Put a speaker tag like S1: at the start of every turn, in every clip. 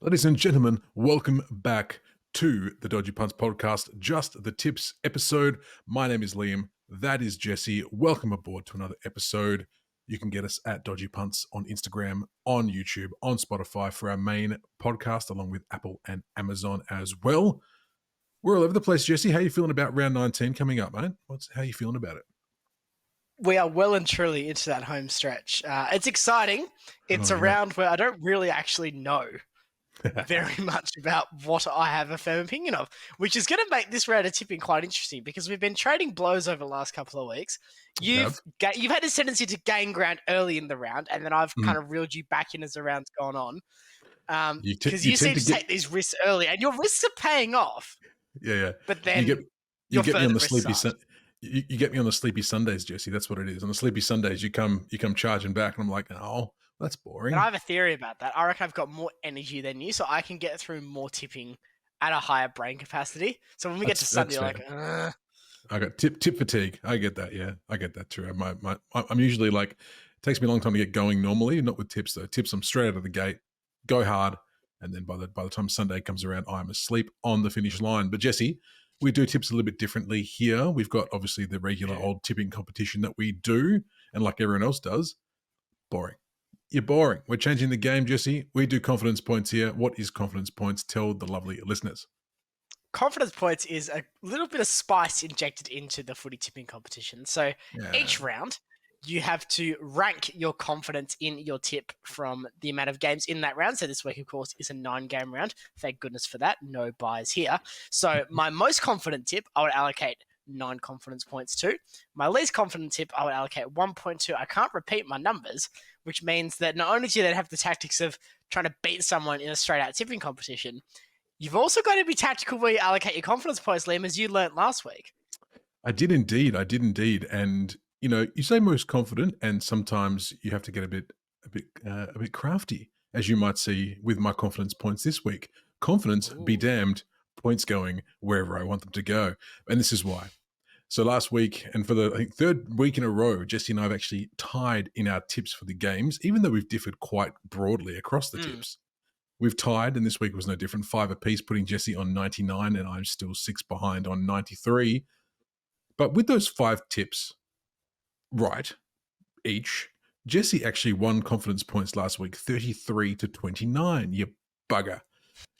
S1: Ladies and gentlemen, welcome back to the Dodgy Punts podcast, Just the Tips episode. My name is Liam. That is Jesse. Welcome aboard to another episode. You can get us at Dodgy Punts on Instagram, on YouTube, on Spotify for our main podcast, along with Apple and Amazon as well. We're all over the place, Jesse. How are you feeling about round 19 coming up, mate? How are you feeling about it?
S2: We are well and truly into that home stretch. It's exciting. It's a round where I don't really actually know very much about what I have a firm opinion of, which is going to make this round of tipping quite interesting because we've been trading blows over the last couple of weeks. You've had this tendency to gain ground early in the round, and then I've kind of reeled you back in as the round's gone on. Because you seem to take these risks early, and your risks are paying off.
S1: Yeah.
S2: But then
S1: you get me on the sleepy you get me on the sleepy Sundays, Jesse. That's what it is. On the sleepy Sundays, you come charging back, and I'm like, oh, that's boring.
S2: And I have a theory about that. I reckon I've got more energy than you, so I can get through more tipping at a higher brain capacity. So when we get to Sunday, you're like,
S1: I got tip fatigue. I get that. Yeah, I get that too. I'm usually like, it takes me a long time to get going normally, not with tips though. Tips, I'm straight out of the gate, go hard, and then by the time Sunday comes around, I'm asleep on the finish line. But Jesse, we do tips a little bit differently here. We've got obviously the regular old tipping competition that we do, and like everyone else does, boring. You're boring. We're changing the game, Jesse. We do confidence points here. What is confidence points? Tell the lovely listeners.
S2: Confidence points is a little bit of spice injected into the footy tipping competition. So each round, you have to rank your confidence in your tip from the amount of games in that round. So this week, of course, is a 9-game round. Thank goodness for that. No buys here. So my most confident tip, I would allocate 9 confidence points to. My least confident tip, I would allocate 1.2. I can't repeat my numbers, which means that not only do you then have the tactics of trying to beat someone in a straight-out tipping competition, you've also got to be tactical where you allocate your confidence points, Liam, as you learnt last week.
S1: I did indeed. And you know, you say most confident, and sometimes you have to get a bit crafty, as you might see with my confidence points this week. Confidence, be damned, points going wherever I want them to go, and this is why. So last week, and for the third week in a row, Jesse and I have actually tied in our tips for the games, even though we've differed quite broadly across the tips. We've tied, and this week was no different, 5 apiece, putting Jesse on 99, and I'm still 6 behind on 93. But with those 5 tips right each, Jesse actually won confidence points last week, 33 to 29. You bugger.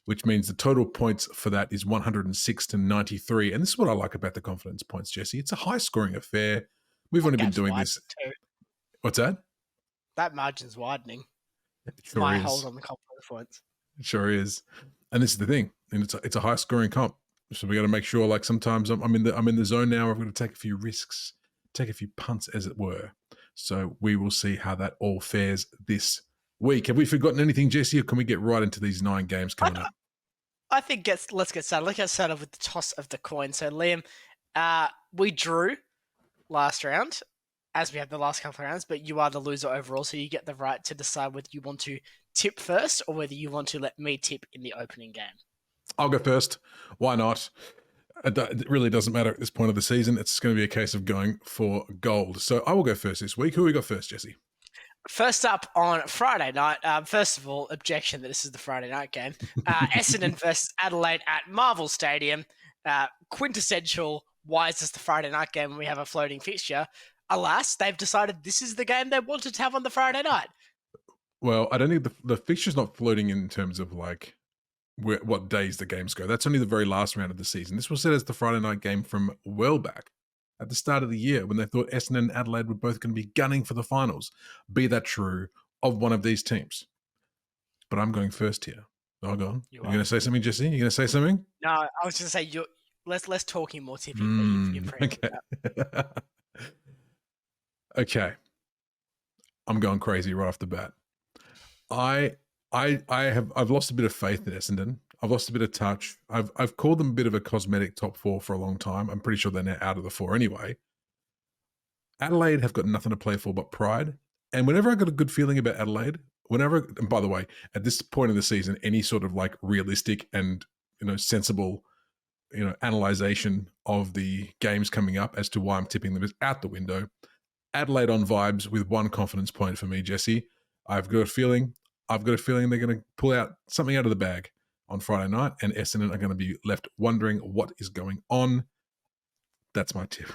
S1: Which means the total points for that is 106 to 93. And this is what I like about the confidence points, Jesse. It's a high-scoring affair. We've only been doing this.
S2: Too.
S1: What's that?
S2: That margin's widening.
S1: It sure
S2: my
S1: is.
S2: hold on the confidence points.
S1: It sure is. And this is the thing. And it's a high-scoring comp. So we got to make sure, like, sometimes I'm in the zone now. I've got to take a few risks, take a few punts, as it were. So we will see how that all fares this week. Have we forgotten anything, Jesse, or can we get right into these 9 games coming up?
S2: I think let's get started. Let's get started with the toss of the coin. So, Liam, we drew last round, as we have the last couple of rounds, but you are the loser overall, so you get the right to decide whether you want to tip first or whether you want to let me tip in the opening game.
S1: I'll go first. Why not? It really doesn't matter at this point of the season. It's going to be a case of going for gold. So I will go first this week. Who we got first, Jesse?
S2: First up on Friday night, first of all, objection that this is the Friday night game. Essendon versus Adelaide at Marvel Stadium. Quintessential, why is this the Friday night game when we have a floating fixture? Alas, they've decided this is the game they wanted to have on the Friday night.
S1: Well, I don't think the fixture's not floating in terms of like what days the games go. That's only the very last round of the season. This was set as the Friday night game from well back at the start of the year when they thought Essendon and Adelaide were both going to be gunning for the finals. Be that true of one of these teams. But I'm going first here. Oh, go on. You're going to say something, Jesse? You're going to say something?
S2: No, I was going to say, let's talking more typically.
S1: Okay. Okay. I'm going crazy right off the bat. I've lost a bit of faith in Essendon. I've lost a bit of touch. I've called them a bit of a cosmetic top 4 for a long time. I'm pretty sure they're now out of the 4 anyway. Adelaide have got nothing to play for but pride. And whenever I got a good feeling about Adelaide, and by the way, at this point of the season, any sort of like realistic and, sensible, analyzation of the games coming up as to why I'm tipping them is out the window. Adelaide on vibes with 1 confidence point for me, Jesse. I've got a feeling I've got a feeling they're going to pull out something out of the bag on Friday night, and Essendon are going to be left wondering what is going on. That's my tip.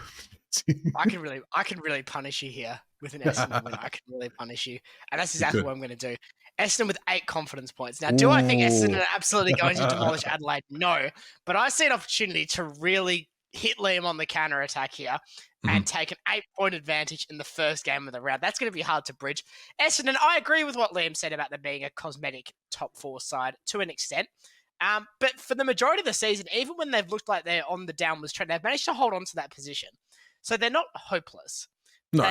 S2: I can really punish you here with an Essendon win. I can really punish you, and that's exactly what I'm going to do. Essendon with 8 confidence points. Now, do I think Essendon are absolutely going to demolish Adelaide? No, but I see an opportunity to really hit Liam on the counter attack here and take an 8-point advantage in the first game of the round. That's going to be hard to bridge. Essendon, I agree with what Liam said about them being a cosmetic top 4 side to an extent. But for the majority of the season, even when they've looked like they're on the downwards trend, they've managed to hold on to that position. So they're not hopeless.
S1: No.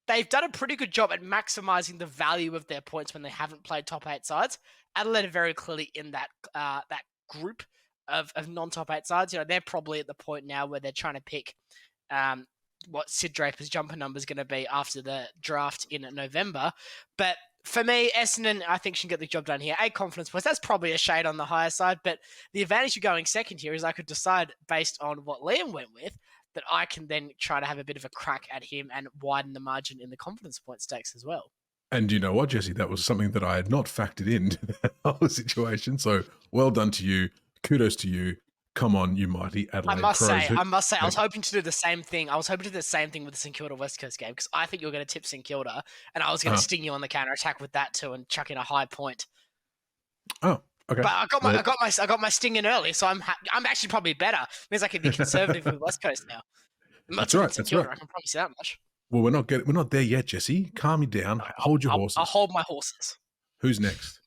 S2: They've done a pretty good job at maximising the value of their points when they haven't played top 8 sides. Adelaide are very clearly in that that group of non-top 8 sides. They're probably at the point now where they're trying to pick what Sid Draper's jumper number is going to be after the draft in November. But for me, Essendon, I think, should get the job done here. 8 confidence points. That's probably a shade on the higher side, but the advantage of going second here is I could decide based on what Liam went with that I can then try to have a bit of a crack at him and widen the margin in the confidence point stakes as well.
S1: And you know what, Jesse? That was something that I had not factored into the whole situation. So well done to you. Kudos to you. Come on, you mighty Adelaide Crows.
S2: I must say, I was hoping to do the same thing. I was hoping to do the same thing with the St Kilda West Coast game because I think you were going to tip St Kilda, and I was going to sting you on the counter attack with that too and chuck in a high point.
S1: Oh, okay.
S2: But I got my sting in early, so I'm actually probably better. It means I can be conservative with West Coast now.
S1: That's right.
S2: St Kilda, I can promise you that much.
S1: Well, we're not there yet, Jesse. Calm you down. Hold your horses.
S2: I'll hold my horses.
S1: Who's next?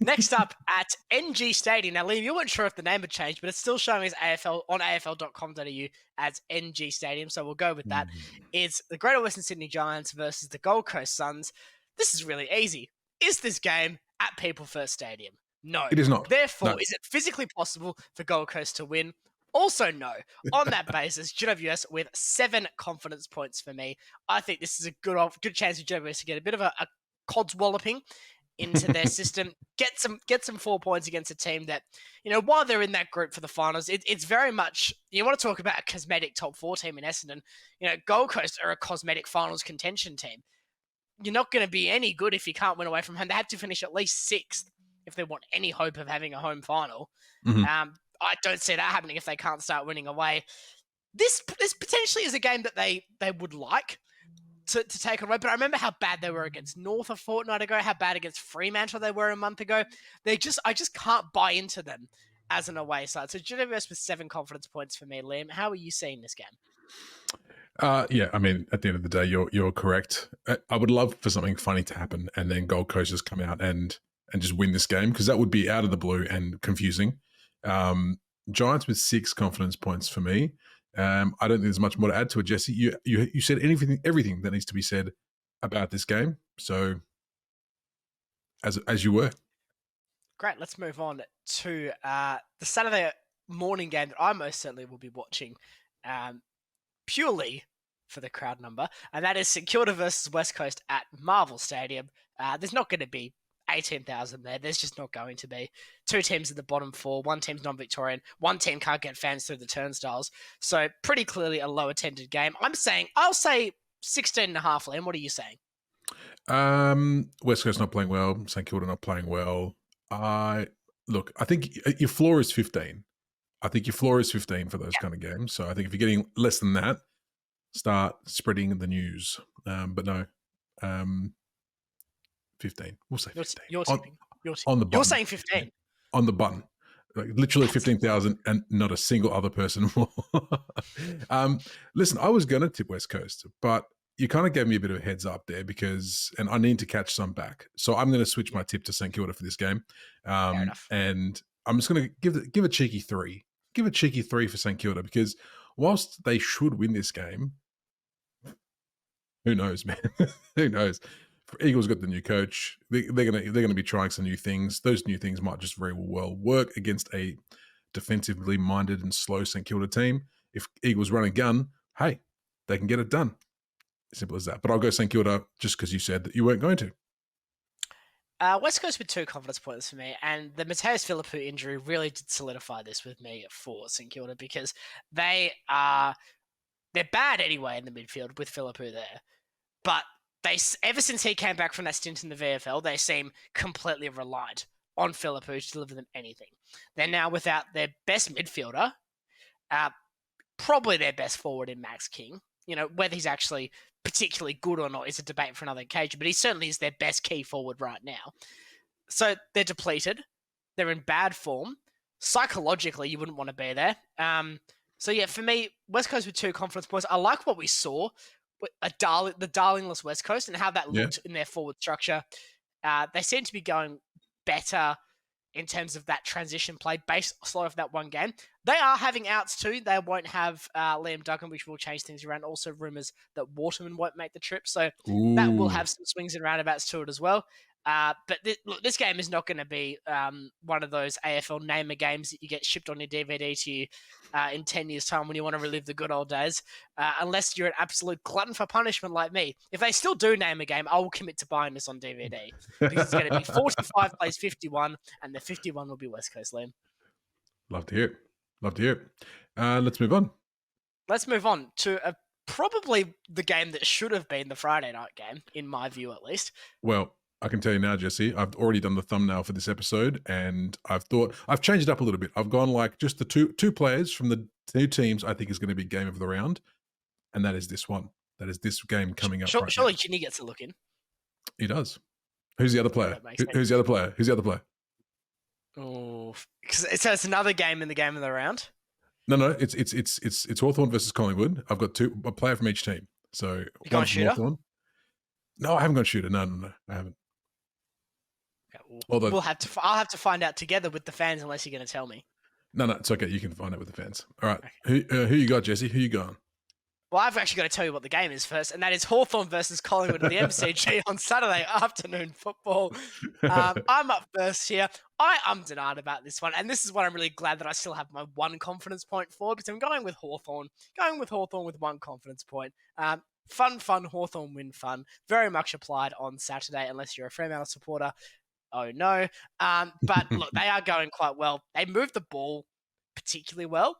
S2: Next up at NG Stadium. Now, Liam, you weren't sure if the name had changed, but it's still showing as AFL on afl.com.au as NG Stadium, so we'll go with that. It's the Greater Western Sydney Giants versus the Gold Coast Suns. This is really easy. Is this game at People First Stadium? No.
S1: It is not.
S2: Therefore,
S1: No.
S2: Is it physically possible for Gold Coast to win? Also, no. On that basis, GWS with 7 confidence points for me. I think this is a good chance for GWS to get a bit of a codswalloping into their system, get some 4 points against a team that, while they're in that group for the finals, it's very much, you want to talk about a cosmetic top 4 team in Essendon. Gold Coast are a cosmetic finals contention team. You're not going to be any good if you can't win away from home. They have to finish at least 6th if they want any hope of having a home final. I don't see that happening if they can't start winning away. This potentially is a game that they would like to take on away, but I remember how bad they were against North a fortnight ago, how bad against Fremantle they were a month ago. I just can't buy into them as an away side. So GWS with 7 confidence points for me, Liam. How are you seeing this game?
S1: Yeah, I mean, at the end of the day, you're correct. I would love for something funny to happen and then Gold Coast just come out and just win this game because that would be out of the blue and confusing. Giants with 6 confidence points for me. I don't think there's much more to add to it, Jesse. You said everything that needs to be said about this game. So, as you were.
S2: Great. Let's move on to the Saturday morning game that I most certainly will be watching, purely for the crowd number, and that is St Kilda versus West Coast at Marvel Stadium. There's not going to be 18,000 there. There's just not going to be. 2 teams in the bottom 4. 1 team's non-Victorian. 1 team can't get fans through the turnstiles. So pretty clearly a low-attended game. I'll say 16.5, Liam. What are you saying?
S1: West Coast not playing well. St Kilda not playing well. I think your floor is 15. I think your floor is 15 for those kind of games. So I think if you're getting less than that, start spreading the news. But no. 15. We'll say 15.
S2: You're
S1: on the button.
S2: You're saying 15.
S1: On the button. Like literally 15,000 and not a single other person more. Listen, I was going to tip West Coast, but you kind of gave me a bit of a heads up there and I need to catch some back. So I'm going to switch my tip to St Kilda for this game.
S2: Fair enough.
S1: And I'm just going to give a cheeky 3. Give a cheeky 3 for St Kilda because whilst they should win this game, who knows, man? Who knows? Eagles got the new coach. They're gonna be trying some new things. Those new things might just very well work against a defensively minded and slow St Kilda team. If Eagles run a gun, hey, they can get it done. Simple as that. But I'll go St Kilda just because you said that you weren't going to.
S2: West Coast with 2 confidence points for me, and the Mateus Philippou injury really did solidify this with me for St Kilda because they're bad anyway in the midfield with Philippou there. But ever since he came back from that stint in the VFL, they seem completely reliant on Philippou to deliver them anything. They're now without their best midfielder, probably their best forward in Max King. Whether he's actually particularly good or not is a debate for another occasion, but he certainly is their best key forward right now. So they're depleted. They're in bad form. Psychologically, you wouldn't want to be there. So yeah, for me, West Coast with 2 confidence points. I like what we saw, the darlingless West Coast and how that looked in their forward structure. They seem to be going better in terms of that transition play based slow off that one game. They are having outs too. They won't have Liam Duggan, which will change things around. Also, rumours that Waterman won't make the trip. So that will have some swings and roundabouts to it as well. But this game is not going to be one of those AFL Namer games that you get shipped on your DVD to you in 10 years' time when you want to relive the good old days, unless you're an absolute glutton for punishment like me. If they still do name a game, I will commit to buying this on DVD because it's going to be 45 plays 51, and the 51 will be West Coast, Liam.
S1: Love to hear it. Love to hear it. Let's move on.
S2: Let's move on to probably the game that should have been the Friday night game, in my view at least.
S1: Well, I can tell you now, Jesse, I've already done the thumbnail for this episode, and I've changed it up a little bit. I've gone like just the two players from the 2 teams I think is going to be game of the round, and that is this one. That is this game coming up.
S2: Surely Ginny gets a look in.
S1: He does. Who's the other player? Who's the other player? Who's the other player?
S2: Oh, so it's another game in the game of the round.
S1: No, it's Hawthorn versus Collingwood. I've got a player from each team. So
S2: you got Shooter?
S1: Hawthorn. No, I haven't got Shooter. No, I haven't.
S2: Okay, I'll have to find out together with the fans unless you're going to tell me.
S1: No, it's okay. You can find out with the fans. All right. Okay. Who you got, Jesse? Who you going?
S2: Well, I've actually got to tell you what the game is first, and that is Hawthorn versus Collingwood at the MCG on Saturday afternoon football. I'm up first here. I ummed and ahed about this one, and this is what I'm really glad that I still have my 1 confidence point for, because I'm going with Hawthorn. Going with Hawthorn with 1 confidence point. Fun, Hawthorn win fun. Very much applied on Saturday, unless you're a Fremantle supporter. Oh, no. But look, they are going quite well. They move the ball particularly well,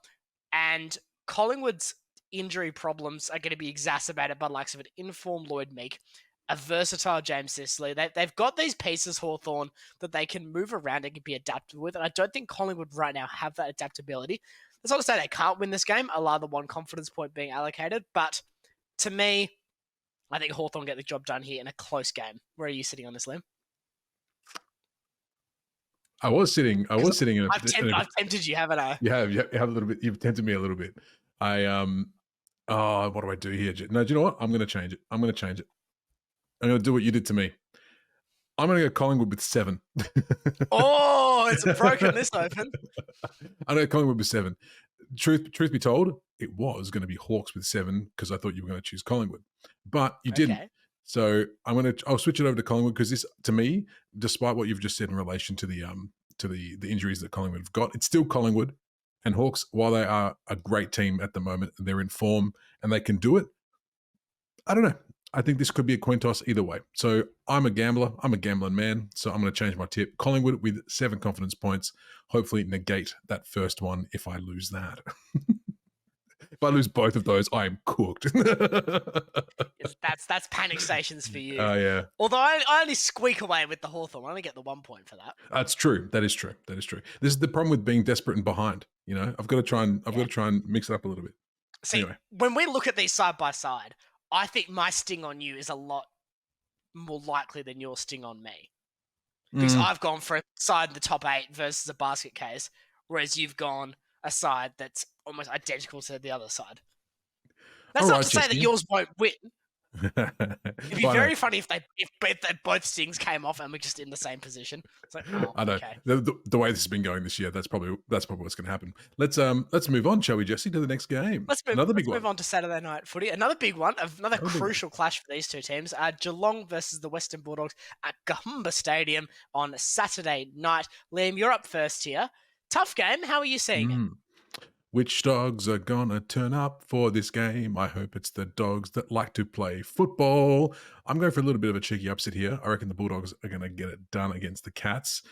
S2: and Collingwood's injury problems are going to be exacerbated by the likes of an informed Lloyd Meek, a versatile James Sicily. They've got these pieces, Hawthorn, that they can move around and can be adapted with, and I don't think Collingwood right now have that adaptability. That's not to say they can't win this game, allow the 1 confidence point being allocated, but to me, I think Hawthorn get the job done here in a close game. Where are you sitting on this, Liam?
S1: I was sitting in
S2: I've tempted you, haven't I?
S1: You have a little bit. You've tempted me a little bit. What do I do here? No, do you know what? I'm going to change it. I'm going to do what you did to me. I'm going to go Collingwood with 7.
S2: Oh, it's broken this open.
S1: I'm going to go Collingwood with 7. Truth be told, it was going to be Hawks with 7 because I thought you were going to choose Collingwood, but you didn't. So I'll switch it over to Collingwood because this, to me, despite what you've just said in relation to the injuries that Collingwood have got, it's still Collingwood and Hawks. While they are a great team at the moment and they're in form and they can do it, I don't know. I think this could be a coin toss either way. So I'm a gambler. I'm a gambling man. So I'm going to change my tip. Collingwood with 7 confidence points. Hopefully negate that first one if I lose that. If I lose both of those, I am cooked.
S2: That's panic stations for you.
S1: Oh, yeah.
S2: Although I only squeak away with the Hawthorn. I only get the 1 point for that.
S1: That's true. That is true. This is the problem with being desperate and behind. You know, I've got to try and mix it up a little bit.
S2: See, anyway. When we look at these side by side, I think my sting on you is a lot more likely than your sting on me. Because I've gone for a side in the top 8 versus a basket case, whereas you've gone a side that's almost identical to the other side. That's not to say that yours won't win. It'd be very funny if both stings came off and we're just in the same position. It's like, oh,
S1: I know.
S2: Okay.
S1: The way this has been going this year, that's probably what's going to happen. Let's move on, shall we, Jesse, to the next game?
S2: Let's move on to Saturday night footy. Another big one, another crucial clash for these 2 teams. Geelong versus the Western Bulldogs at Gahumba Stadium on Saturday night. Liam, you're up first here. Tough game. How are you seeing it?
S1: Which dogs are gonna turn up for this game? I hope it's the dogs that like to play football. I'm going for a little bit of a cheeky upset here. I reckon the Bulldogs are going to get it done against the Cats.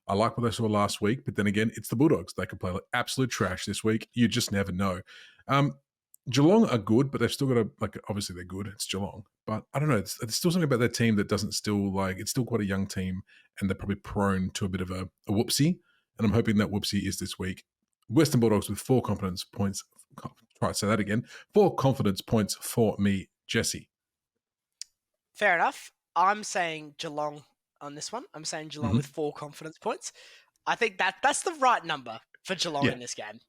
S1: I like what I saw last week, but then again, it's the Bulldogs. They can play like absolute trash this week. You just never know. Geelong are good, but they've still got obviously they're good. It's Geelong. But I don't know. It's still something about their team that doesn't still it's still quite a young team and they're probably prone to a bit of a whoopsie. And I'm hoping that whoopsie is this week. Western Bulldogs with 4 confidence points. Try to say that again. 4 confidence points for me, Jesse.
S2: Fair enough. I'm saying Geelong on this one. I'm saying Geelong with 4 confidence points. I think that's the right number for Geelong in this game.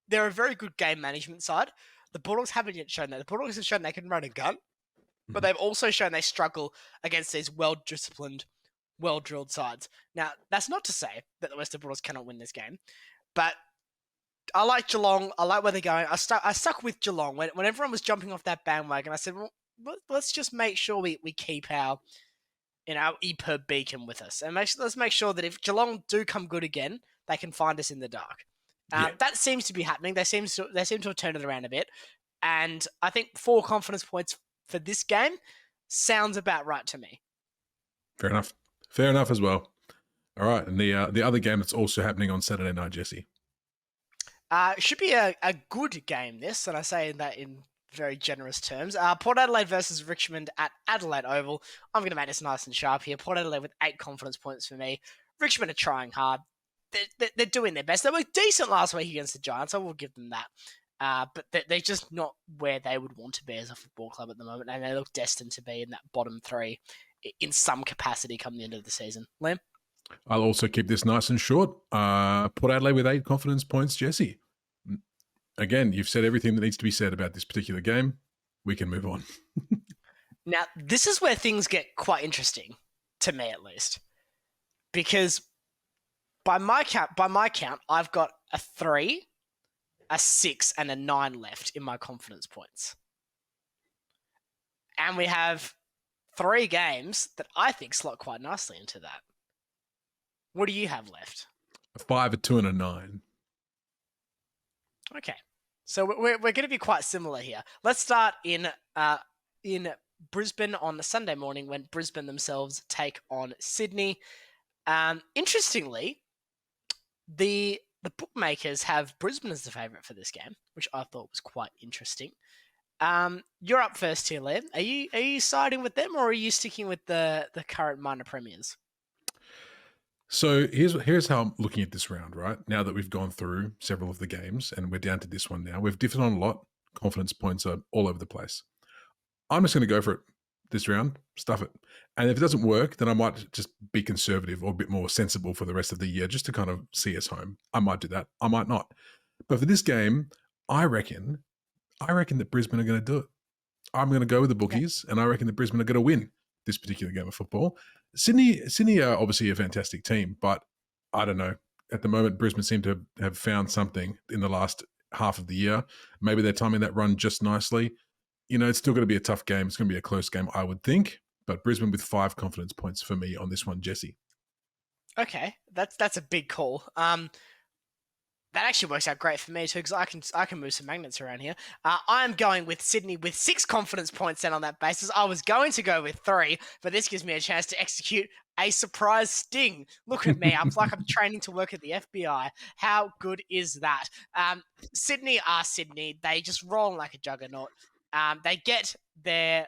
S2: They're a very good game management side. The Bulldogs haven't yet shown that. The Bulldogs have shown they can run a gun, but they've also shown they struggle against these well-disciplined, well-drilled sides. Now, that's not to say that the Western Bulldogs cannot win this game, but I like Geelong. I like where they're going. I stuck with Geelong. When everyone was jumping off that bandwagon, I said, well, let's just make sure we keep our EPIRB beacon with us. And let's make sure that if Geelong do come good again, they can find us in the dark. That seems to be happening. They seem to have turned it around a bit. And I think 4 confidence points for this game sounds about right to me.
S1: Fair enough. Fair enough as well. All right. And the other game that's also happening on Saturday night, Jesse.
S2: It should be a good game, this, and I say that in very generous terms. Port Adelaide versus Richmond at Adelaide Oval. I'm going to make this nice and sharp here. Port Adelaide with 8 confidence points for me. Richmond are trying hard. They're doing their best. They were decent last week against the Giants. I will give them that. But they're just not where they would want to be as a football club at the moment, and they look destined to be in that bottom 3 in some capacity come the end of the season. Liam?
S1: I'll also keep this nice and short. Port Adelaide with 8 confidence points, Jesse. Again, you've said everything that needs to be said about this particular game. We can move on.
S2: Now, this is where things get quite interesting, to me at least. Because by my count, I've got a 3, a 6, and a 9 left in my confidence points. And we have 3 games that I think slot quite nicely into that. What do you have left?
S1: A 5, a 2, and a 9.
S2: Okay. So we're going to be quite similar here. Let's start in Brisbane on the Sunday morning when Brisbane themselves take on Sydney. Interestingly, the bookmakers have Brisbane as the favourite for this game, which I thought was quite interesting. You're up first here, Liam. Are you siding with them, or are you sticking with the current minor premiers?
S1: So here's how I'm looking at this round, right? Now that we've gone through several of the games and we're down to this one now, we've differed on a lot. Confidence points are all over the place. I'm just going to go for it this round, stuff it. And if it doesn't work, then I might just be conservative or a bit more sensible for the rest of the year just to kind of see us home. I might do that. I might not. But for this game, I reckon that Brisbane are going to do it. I'm going to go with the bookies, and I reckon that Brisbane are going to win this particular game of football. Sydney are obviously a fantastic team, but I don't know. At the moment, Brisbane seem to have found something in the last half of the year. Maybe they're timing that run just nicely. It's still going to be a tough game. It's going to be a close game, I would think. But Brisbane with 5 confidence points for me on this one, Jesse.
S2: Okay, that's a big call. That actually works out great for me too, because I can move some magnets around here. I'm going with Sydney with 6 confidence points then on that basis. I was going to go with 3, but this gives me a chance to execute a surprise sting. Look at me. I'm like I'm training to work at the FBI. How good is that? Sydney are Sydney. They just roll like a juggernaut. They get their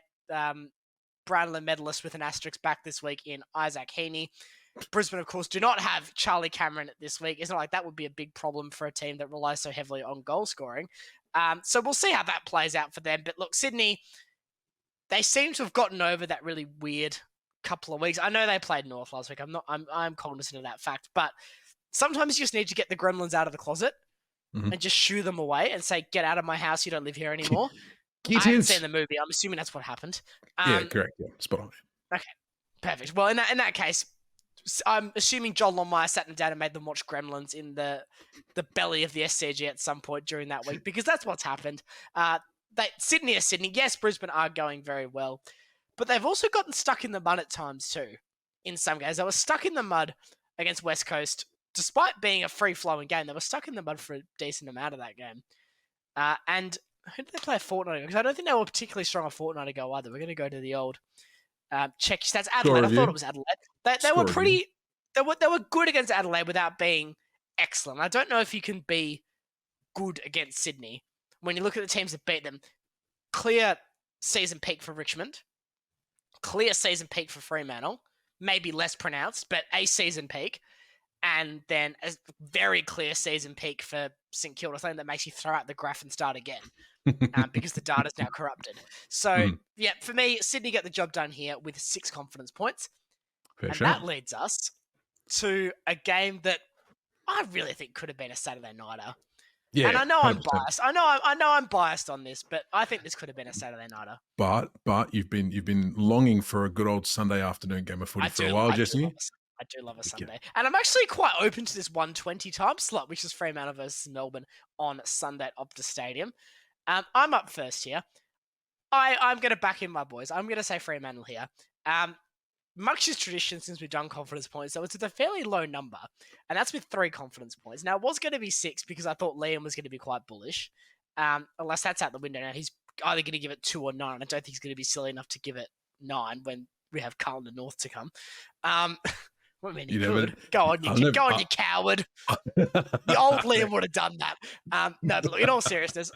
S2: Brownlow medalist with an asterisk back this week in Isaac Heaney. Brisbane, of course, do not have Charlie Cameron this week. It's not like that would be a big problem for a team that relies so heavily on goal scoring. So we'll see how that plays out for them. But look, Sydney, they seem to have gotten over that really weird couple of weeks. I know they played North last week. I'm cognizant of that fact. But sometimes you just need to get the gremlins out of the closet and just shoo them away and say, get out of my house. You don't live here anymore. I haven't seen the movie. I'm assuming that's what happened.
S1: Yeah, correct. Yeah, spot on.
S2: Okay, perfect. Well, in that case, I'm assuming John Longmire sat them down and made them watch Gremlins in the belly of the SCG at some point during that week, because that's what's happened. Sydney are Sydney. Yes, Brisbane are going very well, but they've also gotten stuck in the mud at times too. In some games, they were stuck in the mud against West Coast, despite being a free-flowing game. They were stuck in the mud for a decent amount of that game. And who did they play a fortnight ago? Because I don't think they were particularly strong a fortnight ago either. We're going to go to the old check your stats. Adelaide. I thought it was Adelaide. They were pretty. They were good against Adelaide without being excellent. I don't know if you can be good against Sydney. When you look at the teams that beat them, clear season peak for Richmond, clear season peak for Fremantle, maybe less pronounced, but a season peak, and then a very clear season peak for St Kilda, something that makes you throw out the graph and start again because the data's now corrupted. So, yeah, for me, Sydney get the job done here with 6 confidence points. That leads us to a game that I really think could have been a Saturday nighter. Yeah, and I know 100%. I'm biased. I know I'm biased on this, but I think this could have been a Saturday nighter.
S1: But you've been longing for a good old Sunday afternoon game of footy for a while, Jesse.
S2: I do love a Sunday. And I'm actually quite open to this 1:20 time slot, which is Fremantle versus Melbourne on Sunday at Optus Stadium. I'm up first here. I'm going to back in my boys. I'm going to say Fremantle here. Much is tradition since we've done confidence points, so it's at a fairly low number, and that's with 3 confidence points. Now, it was going to be 6 because I thought Liam was going to be quite bullish, unless that's out the window now. He's either going to give it 2 or 9. I don't think he's going to be silly enough to give it 9 when we have Carlton and North to come. Well, I mean, he could. Go on, you coward. The old Liam would have done that. No, but look, in all seriousness,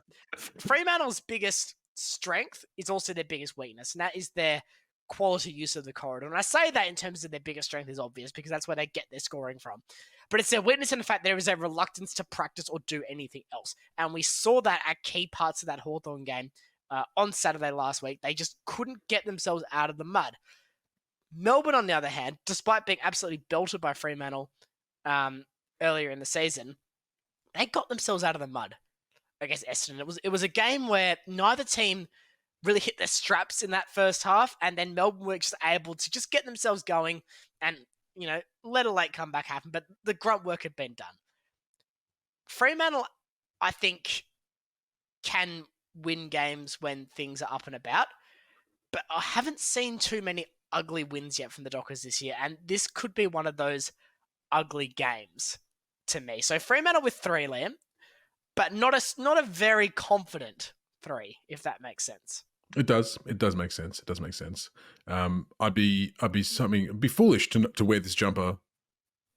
S2: Fremantle's biggest strength is also their biggest weakness, and that is their quality use of the corridor. And I say that in terms of their biggest strength is obvious because that's where they get their scoring from. But it's their weakness in the fact there is a reluctance to practice or do anything else. And we saw that at key parts of that Hawthorn game on Saturday last week. They just couldn't get themselves out of the mud. Melbourne, on the other hand, despite being absolutely belted by Fremantle earlier in the season, they got themselves out of the mud against Essendon. It was a game where neither team really hit their straps in that first half, and then Melbourne were just able to just get themselves going and, let a late comeback happen, but the grunt work had been done. Fremantle, I think, can win games when things are up and about, but I haven't seen too many ugly wins yet from the Dockers this year, and this could be one of those ugly games to me. So Fremantle with 3, Liam, but not a very confident 3, if that makes sense.
S1: It does. It does make sense. I'd be foolish to wear this jumper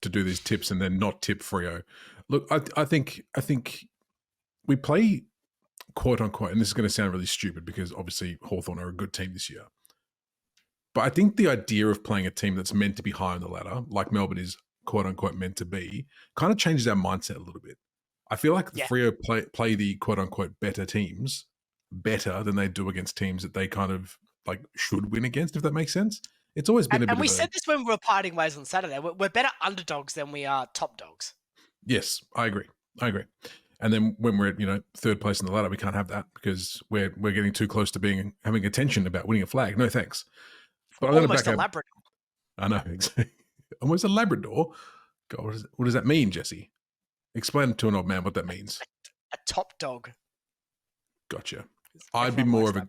S1: to do these tips and then not tip Freo. Look, I think we play quote unquote, and this is going to sound really stupid because obviously Hawthorn are a good team this year. But I think the idea of playing a team that's meant to be high on the ladder, like Melbourne is quote unquote meant to be, kind of changes our mindset a little bit. I feel like the Freo play the quote unquote better teams better than they do against teams that they kind of like should win against, if that makes sense. It's always been
S2: and we said this when we were parting ways on Saturday. We're better underdogs than we are top dogs.
S1: Yes, I agree. And then when we're at, 3rd place in the ladder, we can't have that because we're getting too close to having attention about winning a flag. No thanks.
S2: But almost a Labrador.
S1: I know, exactly. Almost a Labrador. God, what does that mean, Jesse? Explain to an old man what that means.
S2: A top dog.
S1: Gotcha. I'd be more of a...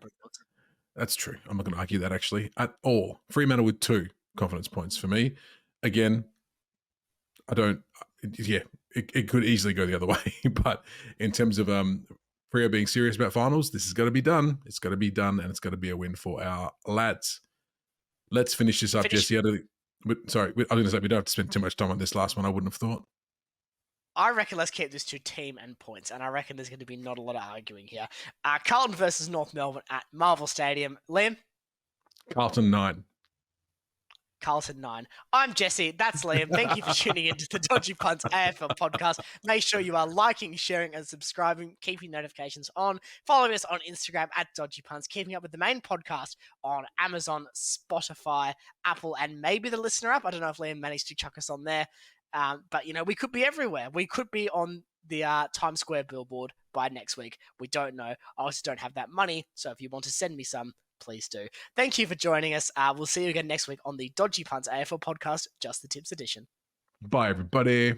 S1: That's true. I'm not going to argue that, actually, at all. Fremantle with 2 confidence points for me. Again, I don't... it could easily go the other way. But in terms of Freo being serious about finals, this has got to be done. It's got to be done, and it's got to be a win for our lads. Let's finish this up, Jesse. Sorry, I was going to say we don't have to spend too much time on this last one, I wouldn't have thought.
S2: I reckon let's keep this to team and points, and I reckon there's going to be not a lot of arguing here. Carlton versus North Melbourne at Marvel Stadium. Liam?
S1: Carlton 9.
S2: Carlton 9. I'm Jesse. That's Liam. Thank you for tuning into the Dodgy Punts AFL podcast. Make sure you are liking, sharing, and subscribing, keeping notifications on. Follow us on Instagram at Dodgy Punts, keeping up with the main podcast on Amazon, Spotify, Apple, and maybe the Listener app. I don't know if Liam managed to chuck us on there. But, we could be everywhere. We could be on the Times Square billboard by next week. We don't know. I also don't have that money. So if you want to send me some, please do. Thank you for joining us. We'll see you again next week on the Dodgy Punts AFL podcast, Just the Tips edition.
S1: Bye, everybody.